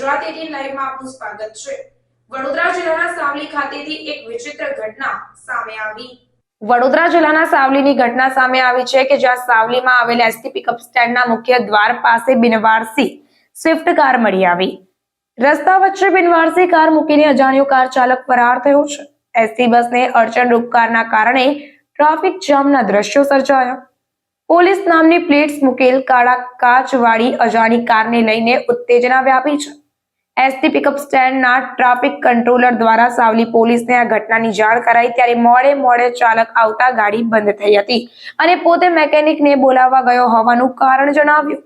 ગુજરાત 18 લાઈવમાં આપનું સ્વાગત છે। વડોદરા જિલ્લાના સાવલી ખાતેથી એક વિચિત્ર ઘટના સામે આવી। વડોદરા જિલ્લાના સાવલીની ઘટના સામે આવી છે કે જ્યાં સાવલીમાં આવેલ એસટી પિકઅપ સ્ટેન્ડના મુખ્ય દ્વાર પાસે બિનવારસી સ્વિફ્ટ કાર મળી આવી। રસ્તા વચ્ચે બિનવારસી કાર મૂકીને અજાણ્યો કાર ચાલક ફરાર થયો છે। એસટી બસને અડચણરૂપ કારના કારણે ટ્રાફિક જામના દ્રશ્યો સર્જાયા। પોલીસ નામની પ્લેટ્સ મૂકેલ કાળા કાચવાળી અજાણી કારને લઈને ઉત્તેજના વ્યાપી છે। એસટી પિકઅપ સ્ટેન્ડના ટ્રાફિક કંટ્રોલર દ્વારા સાવલી પોલીસને આ ઘટનાની જાણ કરાઈ ત્યારે મોડે ચાલક આવતા ગાડી બંધ થઈ હતી અને પોતે મેકેનિકને બોલાવવા ગયો હોવાનું કારણ જણાવ્યું।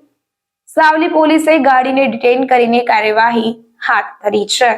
સાવલી પોલીસે ગાડીને ડિટેઇન કરીને કાર્યવાહી હાથ ધરી છે।